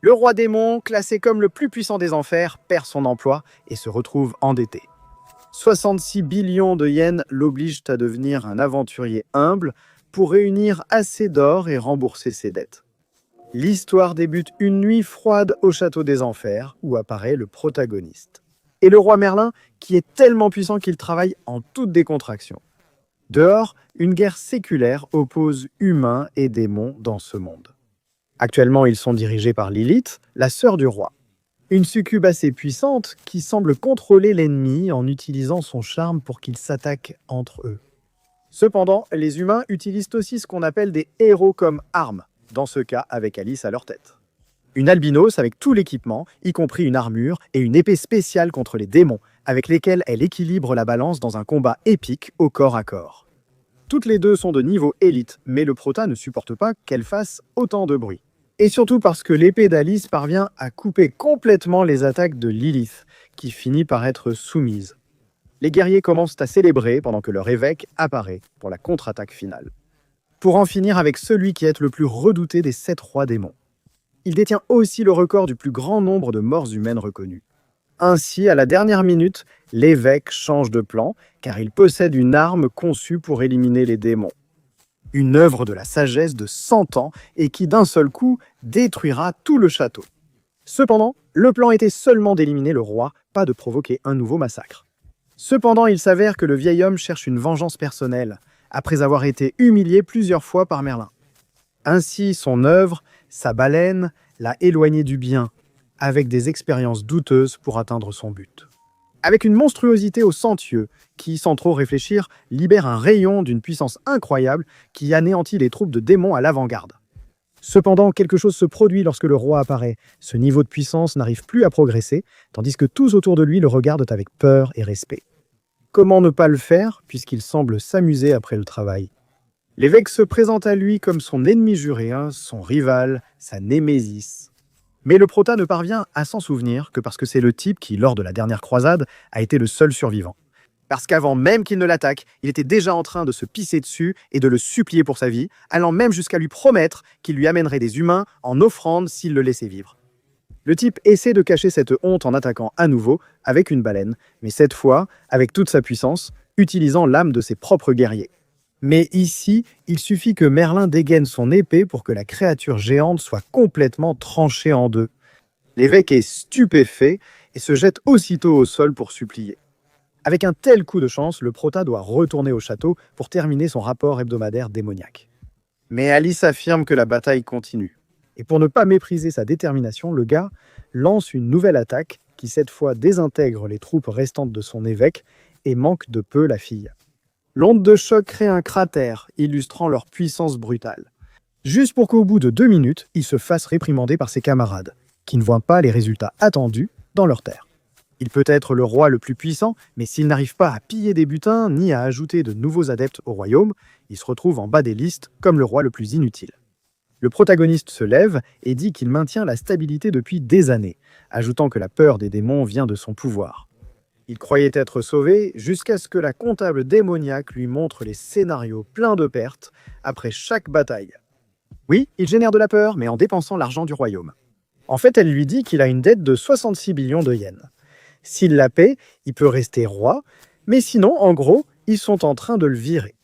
Le roi démon, classé comme le plus puissant des enfers, perd son emploi et se retrouve endetté. 66 billions de yens l'obligent à devenir un aventurier humble pour réunir assez d'or et rembourser ses dettes. L'histoire débute une nuit froide au château des enfers, où apparaît le protagoniste. Et le roi Merlin, qui est tellement puissant qu'il travaille en toute décontraction. Dehors, une guerre séculaire oppose humains et démons dans ce monde. Actuellement, ils sont dirigés par Lilith, la sœur du roi. Une succube assez puissante qui semble contrôler l'ennemi en utilisant son charme pour qu'ils s'attaquent entre eux. Cependant, les humains utilisent aussi ce qu'on appelle des héros comme armes, dans ce cas avec Alice à leur tête. Une albinos avec tout l'équipement, y compris une armure et une épée spéciale contre les démons, avec lesquels elle équilibre la balance dans un combat épique au corps à corps. Toutes les deux sont de niveau élite, mais le prota ne supporte pas qu'elle fasse autant de bruit. Et surtout parce que l'épée d'Alice parvient à couper complètement les attaques de Lilith, qui finit par être soumise. Les guerriers commencent à célébrer pendant que leur évêque apparaît pour la contre-attaque finale. Pour en finir avec celui qui est le plus redouté des 7 rois démons. Il détient aussi le record du plus grand nombre de morts humaines reconnues. Ainsi, à la dernière minute, l'évêque change de plan, car il possède une arme conçue pour éliminer les démons. Une œuvre de la sagesse de 100 ans et qui d'un seul coup détruira tout le château. Cependant, le plan était seulement d'éliminer le roi, pas de provoquer un nouveau massacre. Cependant, il s'avère que le vieil homme cherche une vengeance personnelle, après avoir été humilié plusieurs fois par Merlin. Ainsi, son œuvre, sa baleine, l'a éloigné du bien, avec des expériences douteuses pour atteindre son but. Avec une monstruosité aux centieux, qui, sans trop réfléchir, libère un rayon d'une puissance incroyable qui anéantit les troupes de démons à l'avant-garde. Cependant, quelque chose se produit lorsque le roi apparaît. Ce niveau de puissance n'arrive plus à progresser, tandis que tous autour de lui le regardent avec peur et respect. Comment ne pas le faire, puisqu'il semble s'amuser après le travail? L'évêque se présente à lui comme son ennemi juré, son rival, sa némésis. Mais le prota ne parvient à s'en souvenir que parce que c'est le type qui, lors de la dernière croisade, a été le seul survivant. Parce qu'avant même qu'il ne l'attaque, il était déjà en train de se pisser dessus et de le supplier pour sa vie, allant même jusqu'à lui promettre qu'il lui amènerait des humains en offrande s'il le laissait vivre. Le type essaie de cacher cette honte en attaquant à nouveau avec une baleine, mais cette fois avec toute sa puissance, utilisant l'âme de ses propres guerriers. Mais ici, il suffit que Merlin dégaine son épée pour que la créature géante soit complètement tranchée en deux. L'évêque est stupéfait et se jette aussitôt au sol pour supplier. Avec un tel coup de chance, le prota doit retourner au château pour terminer son rapport hebdomadaire démoniaque. Mais Alice affirme que la bataille continue. Et pour ne pas mépriser sa détermination, le gars lance une nouvelle attaque qui cette fois désintègre les troupes restantes de son évêque et manque de peu la fille. L'onde de choc crée un cratère, illustrant leur puissance brutale. Juste pour qu'au bout de 2 minutes, ils se fassent réprimander par ses camarades, qui ne voient pas les résultats attendus dans leur terre. Il peut être le roi le plus puissant, mais s'il n'arrive pas à piller des butins ni à ajouter de nouveaux adeptes au royaume, il se retrouve en bas des listes comme le roi le plus inutile. Le protagoniste se lève et dit qu'il maintient la stabilité depuis des années, ajoutant que la peur des démons vient de son pouvoir. Il croyait être sauvé jusqu'à ce que la comptable démoniaque lui montre les scénarios pleins de pertes après chaque bataille. Oui, il génère de la peur, mais en dépensant l'argent du royaume. En fait, elle lui dit qu'il a une dette de 66 billions de yens. S'il la paie, il peut rester roi, mais sinon, en gros, ils sont en train de le virer.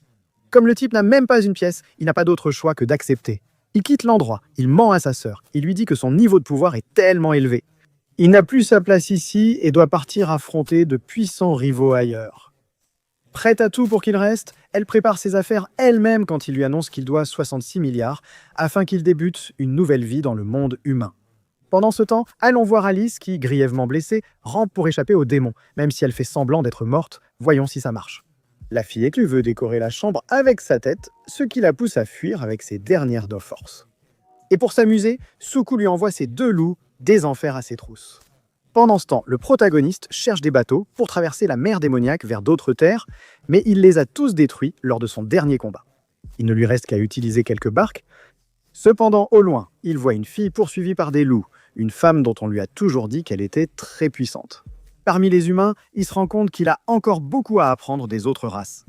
Comme le type n'a même pas une pièce, il n'a pas d'autre choix que d'accepter. Il quitte l'endroit, il ment à sa sœur, il lui dit que son niveau de pouvoir est tellement élevé. Il n'a plus sa place ici et doit partir affronter de puissants rivaux ailleurs. Prête à tout pour qu'il reste, elle prépare ses affaires elle-même quand il lui annonce qu'il doit 66 milliards afin qu'il débute une nouvelle vie dans le monde humain. Pendant ce temps, allons voir Alice qui, grièvement blessée, rampe pour échapper aux démons, même si elle fait semblant d'être morte, voyons si ça marche. La fille éclue veut décorer la chambre avec sa tête, ce qui la pousse à fuir avec ses dernières de force. Et pour s'amuser, Soukou lui envoie ses 2 loups des enfers à ses trousses. Pendant ce temps, le protagoniste cherche des bateaux pour traverser la mer démoniaque vers d'autres terres, mais il les a tous détruits lors de son dernier combat. Il ne lui reste qu'à utiliser quelques barques. Cependant, au loin, il voit une fille poursuivie par des loups, une femme dont on lui a toujours dit qu'elle était très puissante. Parmi les humains, il se rend compte qu'il a encore beaucoup à apprendre des autres races.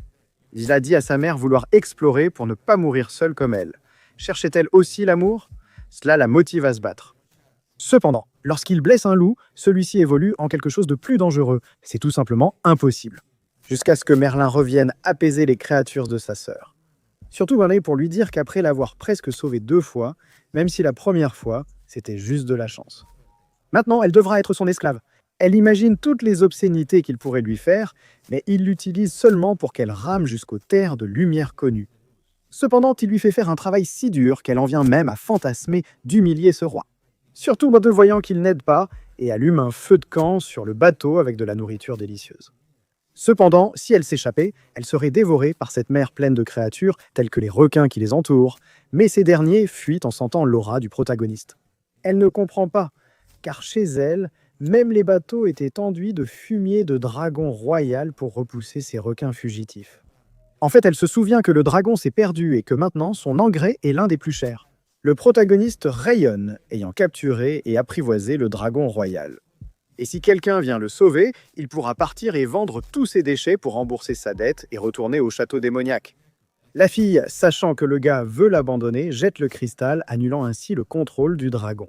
Il a dit à sa mère vouloir explorer pour ne pas mourir seule comme elle. Cherchait-elle aussi l'amour? Cela la motive à se battre. Cependant, lorsqu'il blesse un loup, celui-ci évolue en quelque chose de plus dangereux. C'est tout simplement impossible. Jusqu'à ce que Merlin revienne apaiser les créatures de sa sœur. Surtout pour lui dire qu'après l'avoir presque sauvée 2 fois, même si la première fois, c'était juste de la chance. Maintenant, elle devra être son esclave. Elle imagine toutes les obscénités qu'il pourrait lui faire, mais il l'utilise seulement pour qu'elle rame jusqu'aux terres de lumière connues. Cependant, il lui fait faire un travail si dur qu'elle en vient même à fantasmer d'humilier ce roi. Surtout en voyant qu'il n'aide pas et allume un feu de camp sur le bateau avec de la nourriture délicieuse. Cependant, si elle s'échappait, elle serait dévorée par cette mer pleine de créatures telles que les requins qui les entourent, mais ces derniers fuient en sentant l'aura du protagoniste. Elle ne comprend pas, car chez elle, même les bateaux étaient enduits de fumier de dragon royal pour repousser ces requins fugitifs. En fait, elle se souvient que le dragon s'est perdu et que maintenant son engrais est l'un des plus chers. Le protagoniste rayonne, ayant capturé et apprivoisé le dragon royal. Et si quelqu'un vient le sauver, il pourra partir et vendre tous ses déchets pour rembourser sa dette et retourner au château démoniaque. La fille, sachant que le gars veut l'abandonner, jette le cristal, annulant ainsi le contrôle du dragon,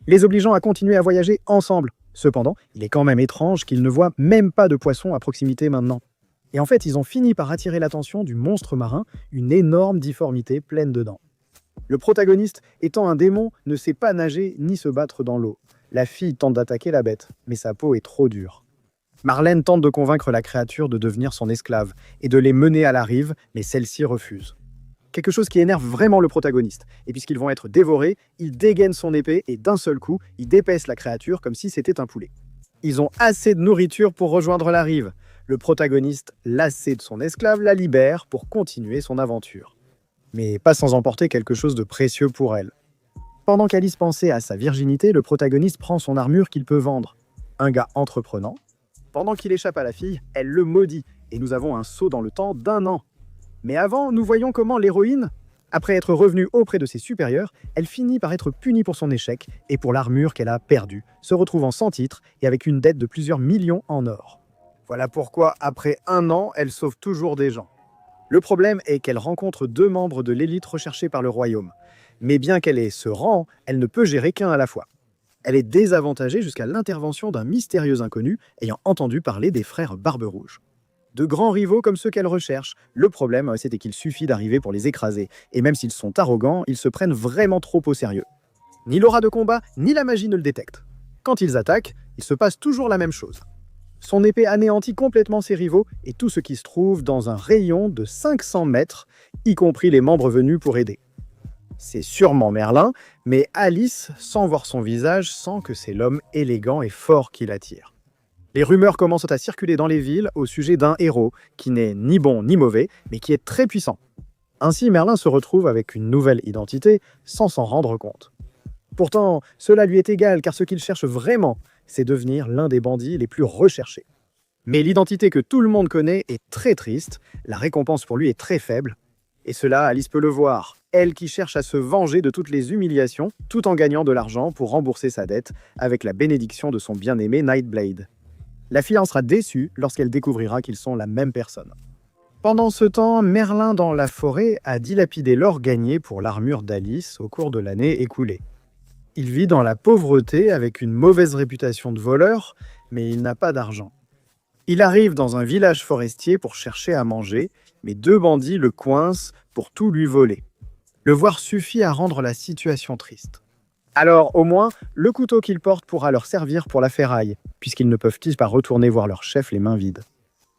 les obligeant à continuer à voyager ensemble. Cependant, il est quand même étrange qu'ils ne voient même pas de poissons à proximité maintenant. Et en fait, ils ont fini par attirer l'attention du monstre marin, une énorme difformité pleine de dents. Le protagoniste, étant un démon, ne sait pas nager ni se battre dans l'eau. La fille tente d'attaquer la bête, mais sa peau est trop dure. Marlène tente de convaincre la créature de devenir son esclave et de les mener à la rive, mais celle-ci refuse. Quelque chose qui énerve vraiment le protagoniste. Et puisqu'ils vont être dévorés, il dégaine son épée et d'un seul coup, il dépaisse la créature comme si c'était un poulet. Ils ont assez de nourriture pour rejoindre la rive. Le protagoniste, lassé de son esclave, la libère pour continuer son aventure. Mais pas sans emporter quelque chose de précieux pour elle. Pendant qu'Alice pensait à sa virginité, le protagoniste prend son armure qu'il peut vendre. Un gars entreprenant. Pendant qu'il échappe à la fille, elle le maudit, et nous avons un saut dans le temps d'1 an. Mais avant, nous voyons comment l'héroïne, après être revenue auprès de ses supérieurs, elle finit par être punie pour son échec et pour l'armure qu'elle a perdue, se retrouvant sans titre et avec une dette de plusieurs millions en or. Voilà pourquoi, après 1 an, elle sauve toujours des gens. Le problème est qu'elle rencontre 2 membres de l'élite recherchés par le royaume. Mais bien qu'elle ait ce rang, elle ne peut gérer qu'un à la fois. Elle est désavantagée jusqu'à l'intervention d'un mystérieux inconnu ayant entendu parler des frères Barbe-Rouge. De grands rivaux comme ceux qu'elle recherche. Le problème, c'était qu'il suffit d'arriver pour les écraser. Et même s'ils sont arrogants, ils se prennent vraiment trop au sérieux. Ni l'aura de combat, ni la magie ne le détectent. Quand ils attaquent, il se passe toujours la même chose. Son épée anéantit complètement ses rivaux et tout ce qui se trouve dans un rayon de 500 mètres, y compris les membres venus pour aider. C'est sûrement Merlin, mais Alice, sans voir son visage, sent que c'est l'homme élégant et fort qui l'attire. Les rumeurs commencent à circuler dans les villes au sujet d'un héros qui n'est ni bon ni mauvais, mais qui est très puissant. Ainsi, Merlin se retrouve avec une nouvelle identité sans s'en rendre compte. Pourtant, cela lui est égal car ce qu'il cherche vraiment, c'est devenir l'un des bandits les plus recherchés. Mais l'identité que tout le monde connaît est très triste, la récompense pour lui est très faible, et cela, Alice peut le voir. Elle qui cherche à se venger de toutes les humiliations, tout en gagnant de l'argent pour rembourser sa dette, avec la bénédiction de son bien-aimé Nightblade. La fille en sera déçue lorsqu'elle découvrira qu'ils sont la même personne. Pendant ce temps, Merlin dans la forêt a dilapidé l'or gagné pour l'armure d'Alice au cours de l'année écoulée. Il vit dans la pauvreté avec une mauvaise réputation de voleur, mais il n'a pas d'argent. Il arrive dans un village forestier pour chercher à manger, mais 2 bandits le coincent pour tout lui voler. Le voir suffit à rendre la situation triste. Alors, au moins, le couteau qu'il porte pourra leur servir pour la ferraille, puisqu'ils ne peuvent pas retourner voir leur chef les mains vides.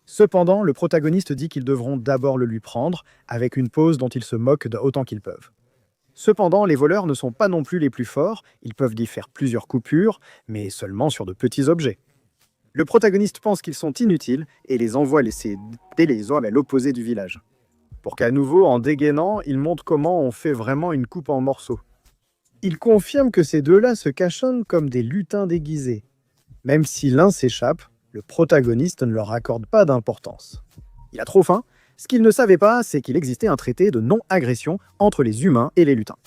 Cependant, le protagoniste dit qu'ils devront d'abord le lui prendre, avec une pose dont ils se moquent autant qu'ils peuvent. Cependant, les voleurs ne sont pas non plus les plus forts, ils peuvent y faire plusieurs coupures, mais seulement sur de petits objets. Le protagoniste pense qu'ils sont inutiles et les envoie laisser les hommes à l'opposé du village. Pour qu'à nouveau, en dégainant, il montre comment on fait vraiment une coupe en morceaux. Il confirme que ces deux-là se cachonnent comme des lutins déguisés. Même si l'un s'échappe, le protagoniste ne leur accorde pas d'importance. Il a trop faim. Ce qu'il ne savait pas, c'est qu'il existait un traité de non-agression entre les humains et les lutins.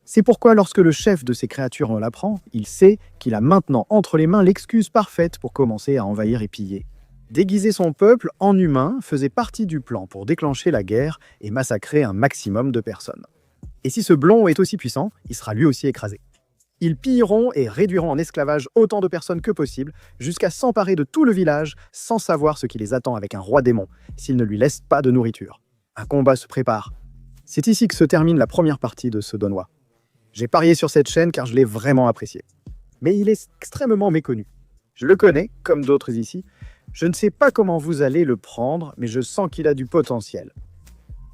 C'est pourquoi lorsque le chef de ces créatures en l'apprend, il sait qu'il a maintenant entre les mains l'excuse parfaite pour commencer à envahir et piller. Déguiser son peuple en humain faisait partie du plan pour déclencher la guerre et massacrer un maximum de personnes. Et si ce blond est aussi puissant, il sera lui aussi écrasé. Ils pilleront et réduiront en esclavage autant de personnes que possible, jusqu'à s'emparer de tout le village sans savoir ce qui les attend avec un roi démon, s'ils ne lui laissent pas de nourriture. Un combat se prépare. C'est ici que se termine la première partie de ce Donnois. J'ai parié sur cette chaîne car je l'ai vraiment apprécié. Mais il est extrêmement méconnu. Je le connais, comme d'autres ici. Je ne sais pas comment vous allez le prendre, mais je sens qu'il a du potentiel.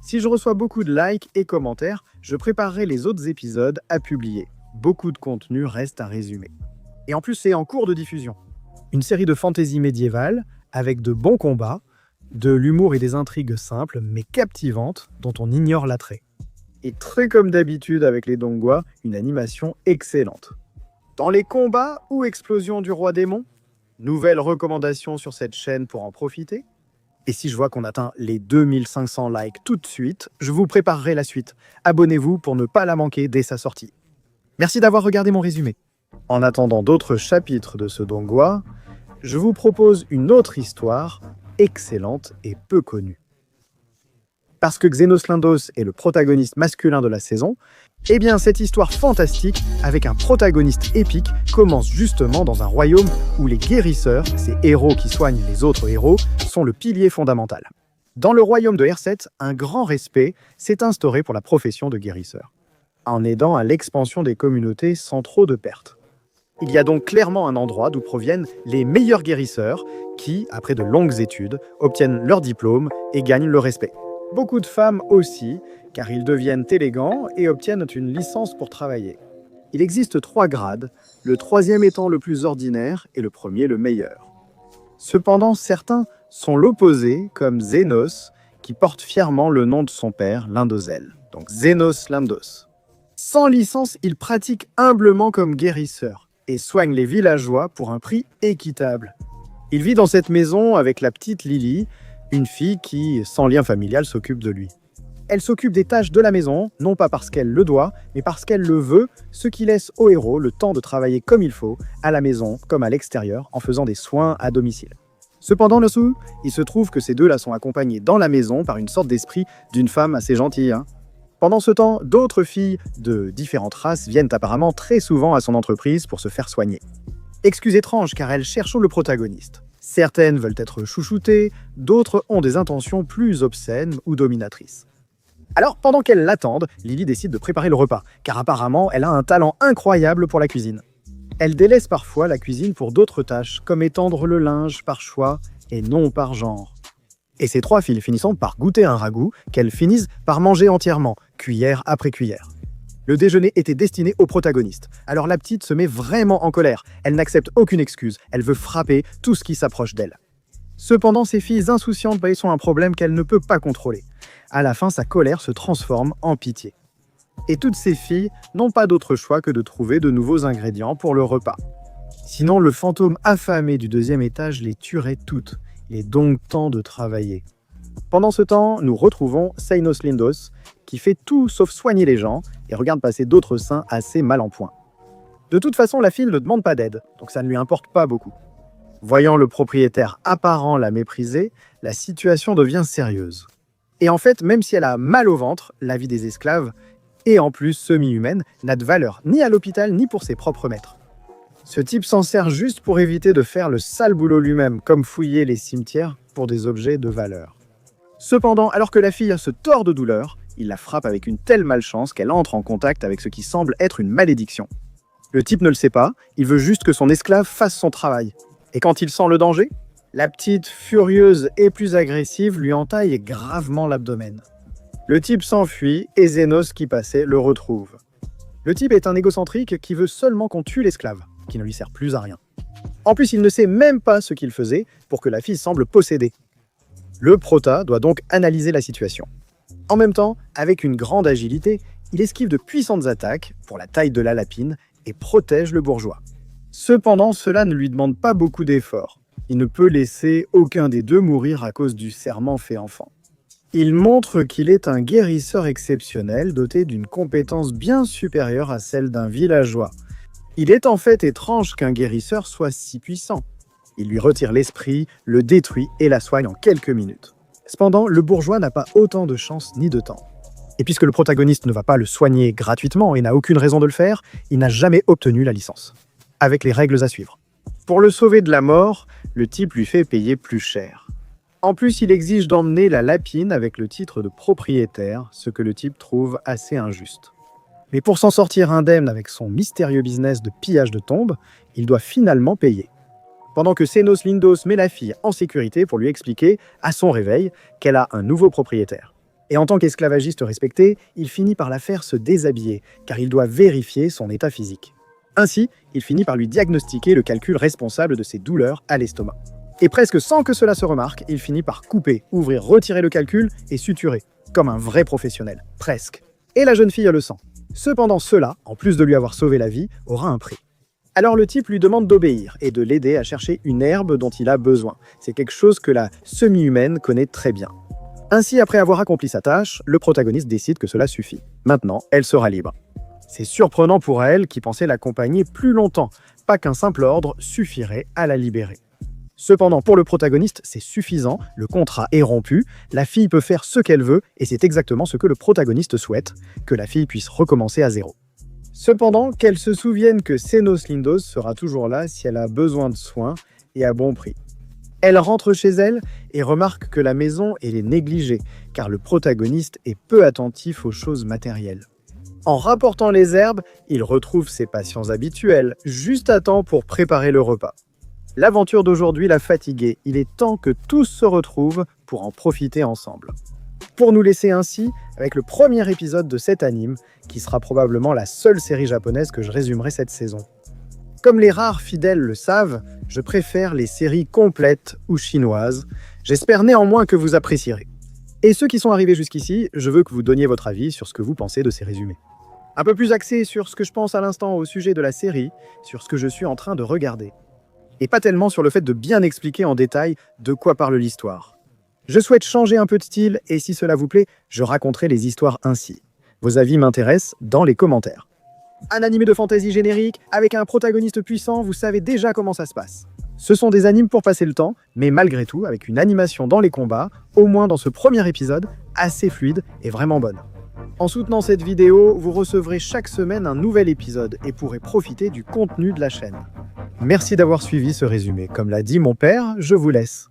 Si je reçois beaucoup de likes et commentaires, je préparerai les autres épisodes à publier. Beaucoup de contenu reste à résumer. Et en plus, c'est en cours de diffusion. Une série de fantasy médiévale, avec de bons combats, de l'humour et des intrigues simples, mais captivantes, dont on ignore l'attrait. Et très comme d'habitude avec les Donghua, une animation excellente. Dans les combats ou explosions du roi démon, nouvelle recommandation sur cette chaîne pour en profiter. Et si je vois qu'on atteint les 2500 likes tout de suite, je vous préparerai la suite. Abonnez-vous pour ne pas la manquer dès sa sortie. Merci d'avoir regardé mon résumé. En attendant d'autres chapitres de ce Donghua, je vous propose une autre histoire excellente et peu connue. Parce que Xenos Lindos est le protagoniste masculin de la saison, eh bien cette histoire fantastique, avec un protagoniste épique, commence justement dans un royaume où les guérisseurs, ces héros qui soignent les autres héros, sont le pilier fondamental. Dans le royaume de R7, un grand respect s'est instauré pour la profession de guérisseur, en aidant à l'expansion des communautés sans trop de pertes. Il y a donc clairement un endroit d'où proviennent les meilleurs guérisseurs qui, après de longues études, obtiennent leur diplôme et gagnent le respect. Beaucoup de femmes aussi, car ils deviennent élégants et obtiennent une licence pour travailler. Il existe 3 grades, le 3e étant le plus ordinaire et le premier le meilleur. Cependant, certains sont l'opposé, comme Xenos, qui porte fièrement le nom de son père, Lindozel, donc Xenos Lindos. Sans licence, il pratique humblement comme guérisseur et soigne les villageois pour un prix équitable. Il vit dans cette maison avec la petite Lily, une fille qui, sans lien familial, s'occupe de lui. Elle s'occupe des tâches de la maison, non pas parce qu'elle le doit, mais parce qu'elle le veut, ce qui laisse au héros le temps de travailler comme il faut, à la maison comme à l'extérieur, en faisant des soins à domicile. Cependant, il se trouve que ces deux-là sont accompagnés dans la maison par une sorte d'esprit d'une femme assez gentille. Pendant ce temps, d'autres filles de différentes races viennent apparemment très souvent à son entreprise pour se faire soigner. Excuse étrange car elles cherchent le protagoniste. Certaines veulent être chouchoutées, d'autres ont des intentions plus obscènes ou dominatrices. Alors, pendant qu'elles l'attendent, Lily décide de préparer le repas, car apparemment, elle a un talent incroyable pour la cuisine. Elle délaisse parfois la cuisine pour d'autres tâches, comme étendre le linge par choix et non par genre. Et ces 3 filles finissant par goûter un ragoût qu'elles finissent par manger entièrement, cuillère après cuillère. Le déjeuner était destiné au protagoniste, alors la petite se met vraiment en colère. Elle n'accepte aucune excuse, elle veut frapper tout ce qui s'approche d'elle. Cependant, ces filles insouciantes sont un problème qu'elle ne peut pas contrôler. À la fin, sa colère se transforme en pitié. Et toutes ces filles n'ont pas d'autre choix que de trouver de nouveaux ingrédients pour le repas. Sinon, le fantôme affamé du 2e étage les tuerait toutes. Il est donc temps de travailler. Pendant ce temps, nous retrouvons Xenos Lindos, qui fait tout sauf soigner les gens et regarde passer d'autres saints assez mal en point. De toute façon, la fille ne demande pas d'aide, donc ça ne lui importe pas beaucoup. Voyant le propriétaire apparent la mépriser, la situation devient sérieuse. Et en fait, même si elle a mal au ventre, la vie des esclaves, et en plus semi-humaine, n'a de valeur ni à l'hôpital ni pour ses propres maîtres. Ce type s'en sert juste pour éviter de faire le sale boulot lui-même, comme fouiller les cimetières pour des objets de valeur. Cependant, alors que la fille se tord de douleur, il la frappe avec une telle malchance qu'elle entre en contact avec ce qui semble être une malédiction. Le type ne le sait pas, il veut juste que son esclave fasse son travail. Et quand il sent le danger, la petite, furieuse et plus agressive, lui entaille gravement l'abdomen. Le type s'enfuit et Xenos qui passait le retrouve. Le type est un égocentrique qui veut seulement qu'on tue l'esclave, qui ne lui sert plus à rien. En plus, il ne sait même pas ce qu'il faisait pour que la fille semble possédée. Le prota doit donc analyser la situation. En même temps, avec une grande agilité, il esquive de puissantes attaques pour la taille de la lapine et protège le bourgeois. Cependant, cela ne lui demande pas beaucoup d'efforts. Il ne peut laisser aucun des deux mourir à cause du serment fait enfant. Il montre qu'il est un guérisseur exceptionnel doté d'une compétence bien supérieure à celle d'un villageois. Il est en fait étrange qu'un guérisseur soit si puissant. Il lui retire l'esprit, le détruit et la soigne en quelques minutes. Cependant, le bourgeois n'a pas autant de chance ni de temps. Et puisque le protagoniste ne va pas le soigner gratuitement et n'a aucune raison de le faire, il n'a jamais obtenu la licence, avec les règles à suivre. Pour le sauver de la mort, le type lui fait payer plus cher. En plus, il exige d'emmener la lapine avec le titre de propriétaire, ce que le type trouve assez injuste. Mais pour s'en sortir indemne avec son mystérieux business de pillage de tombes, il doit finalement payer. Pendant que Xenos Lindos met la fille en sécurité pour lui expliquer, à son réveil, qu'elle a un nouveau propriétaire. Et en tant qu'esclavagiste respecté, il finit par la faire se déshabiller, car il doit vérifier son état physique. Ainsi, il finit par lui diagnostiquer le calcul responsable de ses douleurs à l'estomac. Et presque sans que cela se remarque, il finit par couper, ouvrir, retirer le calcul et suturer, comme un vrai professionnel, presque. Et la jeune fille le sent. Cependant, cela, en plus de lui avoir sauvé la vie, aura un prix. Alors le type lui demande d'obéir et de l'aider à chercher une herbe dont il a besoin. C'est quelque chose que la semi-humaine connaît très bien. Ainsi, après avoir accompli sa tâche, le protagoniste décide que cela suffit. Maintenant, elle sera libre. C'est surprenant pour elle qui pensait l'accompagner plus longtemps, pas qu'un simple ordre suffirait à la libérer. Cependant, pour le protagoniste, c'est suffisant, le contrat est rompu, la fille peut faire ce qu'elle veut, et c'est exactement ce que le protagoniste souhaite, que la fille puisse recommencer à zéro. Cependant, qu'elle se souvienne que Xenos Lindos sera toujours là si elle a besoin de soins et à bon prix. Elle rentre chez elle et remarque que la maison est négligée, car le protagoniste est peu attentif aux choses matérielles. En rapportant les herbes, il retrouve ses patients habituels, juste à temps pour préparer le repas. L'aventure d'aujourd'hui l'a fatigué, il est temps que tous se retrouvent pour en profiter ensemble. Pour nous laisser ainsi avec le premier épisode de cet anime, qui sera probablement la seule série japonaise que je résumerai cette saison. Comme les rares fidèles le savent, je préfère les séries complètes ou chinoises. J'espère néanmoins que vous apprécierez. Et ceux qui sont arrivés jusqu'ici, je veux que vous donniez votre avis sur ce que vous pensez de ces résumés. Un peu plus axé sur ce que je pense à l'instant au sujet de la série, sur ce que je suis en train de regarder. Et pas tellement sur le fait de bien expliquer en détail de quoi parle l'histoire. Je souhaite changer un peu de style et si cela vous plaît, je raconterai les histoires ainsi. Vos avis m'intéressent dans les commentaires. Un animé de fantasy générique, avec un protagoniste puissant, vous savez déjà comment ça se passe. Ce sont des animes pour passer le temps, mais malgré tout, avec une animation dans les combats, au moins dans ce premier épisode, assez fluide et vraiment bonne. En soutenant cette vidéo, vous recevrez chaque semaine un nouvel épisode et pourrez profiter du contenu de la chaîne. Merci d'avoir suivi ce résumé. Comme l'a dit mon père, je vous laisse.